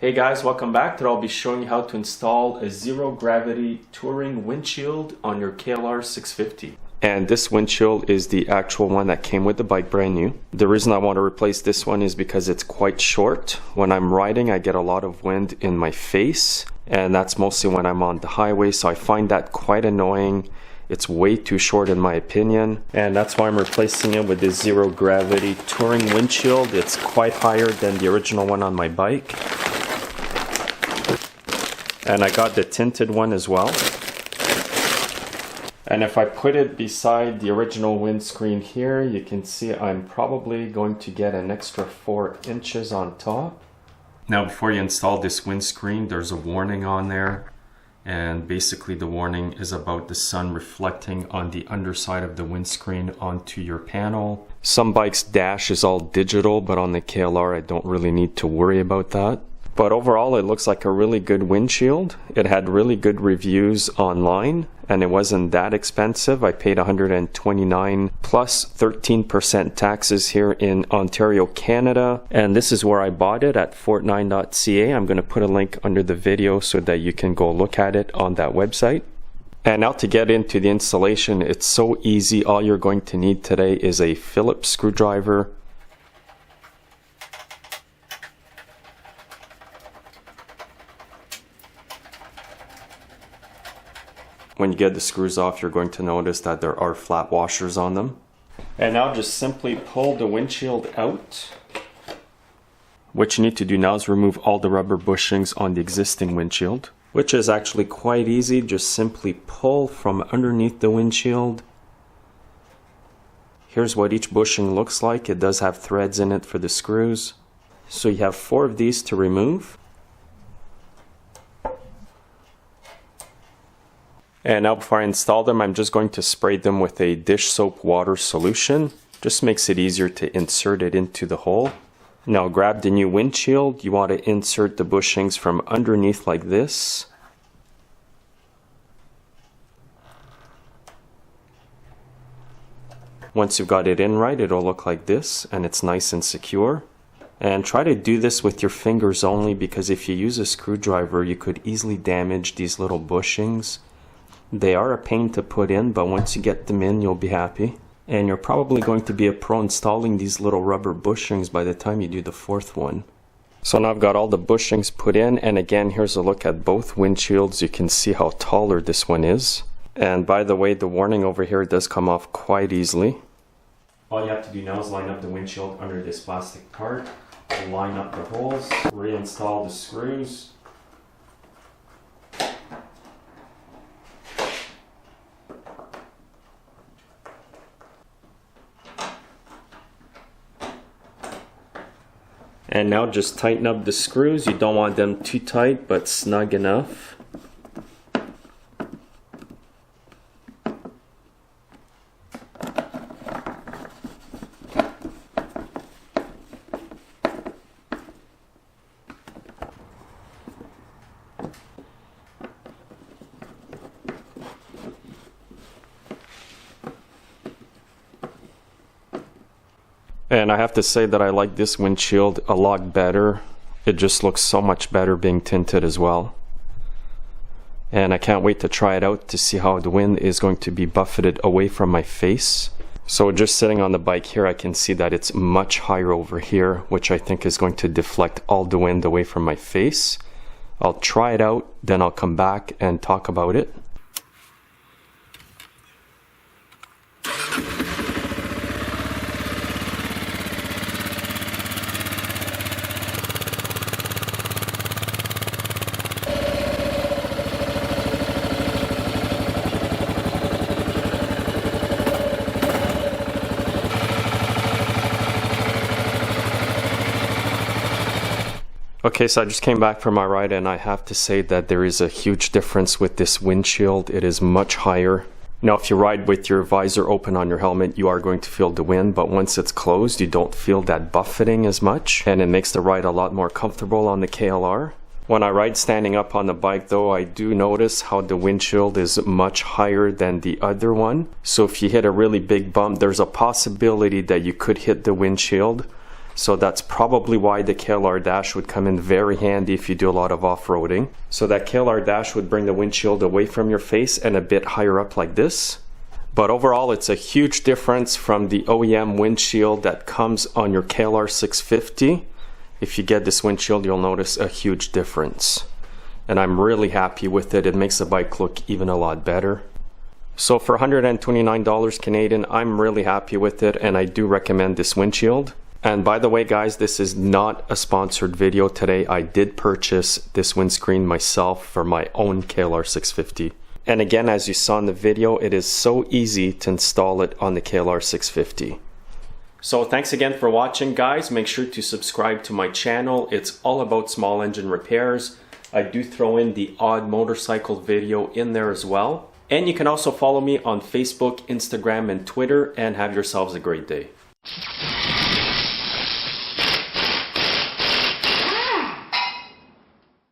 Hey guys, welcome back. Today I'll be showing you how to install a zero gravity touring windshield on your KLR650. And this windshield is the actual one that came with the bike brand new. The reason I want to replace this one is because it's quite short. When I'm riding, I get a lot of wind in my face, and that's mostly when I'm on the highway, so I find that quite annoying. It's way too short in my opinion, and that's why I'm replacing it with this zero gravity touring windshield. It's quite higher than the original one on my bike. And I got the tinted one as well. And if I put it beside the original windscreen here, you can see I'm probably going to get an extra 4 inches on top. Now before you install this windscreen, there's a warning on there. And basically the warning is about the sun reflecting on the underside of the windscreen onto your panel. Some bikes' dash is all digital, but on the KLR I don't really need to worry about that. But overall, it looks like a really good windshield. It had really good reviews online, and it wasn't that expensive. I paid $129 plus 13% taxes here in Ontario, Canada. And this is where I bought it, at Fortnine.ca. I'm going to put a link under the video so that you can go look at it on that website. And now to get into the installation, it's so easy. All you're going to need today is a Phillips screwdriver, when you get the screws off, you're going to notice that there are flat washers on them. And now just simply pull the windshield out. What you need to do now is remove all the rubber bushings on the existing windshield, which is actually quite easy. Just simply pull from underneath the windshield. Here's what each bushing looks like. It does have threads in it for the screws. So you have 4 of these to remove. And now before I install them, I'm just going to spray them with a dish soap water solution. Just makes it easier to insert it into the hole. Now grab the new windshield. You want to insert the bushings from underneath like this. Once you've got it in right, it'll look like this, and it's nice and secure. And try to do this with your fingers only, because if you use a screwdriver, you could easily damage these little bushings. They are a pain to put in, but once you get them in, you'll be happy. And you're probably going to be a pro installing these little rubber bushings by the time you do the 4th one. So now I've got all the bushings put in, and again, here's a look at both windshields. You can see how taller this one is. And by the way, the warning over here does come off quite easily. All you have to do now is line up the windshield under this plastic part, line up the holes, reinstall the screws. And now just tighten up the screws. You don't want them too tight, but snug enough. And I have to say that I like this windshield a lot better. It just looks so much better being tinted as well. And I can't wait to try it out to see how the wind is going to be buffeted away from my face. So just sitting on the bike here, I can see that it's much higher over here, which I think is going to deflect all the wind away from my face. I'll try it out, then I'll come back and talk about it. Okay, so I just came back from my ride, and I have to say that there is a huge difference with this windshield. It is much higher. Now, if you ride with your visor open on your helmet, you are going to feel the wind, but once it's closed, you don't feel that buffeting as much, and it makes the ride a lot more comfortable on the KLR. When I ride standing up on the bike though, I do notice how the windshield is much higher than the other one. So if you hit a really big bump, there's a possibility that you could hit the windshield. So that's probably why the KLR dash would come in very handy if you do a lot of off-roading. So that KLR dash would bring the windshield away from your face and a bit higher up like this. But overall, it's a huge difference from the OEM windshield that comes on your KLR650. If you get this windshield, you'll notice a huge difference. And I'm really happy with it. It makes the bike look even a lot better. So for $129 Canadian, I'm really happy with it, and I do recommend this windshield. And by the way, guys, this is not a sponsored video today. I did purchase this windscreen myself for my own KLR650. And again, as you saw in the video, it is so easy to install it on the KLR650. So thanks again for watching, guys. Make sure to subscribe to my channel. It's all about small engine repairs. I do throw in the odd motorcycle video in there as well. And you can also follow me on Facebook, Instagram, and Twitter, and have yourselves a great day.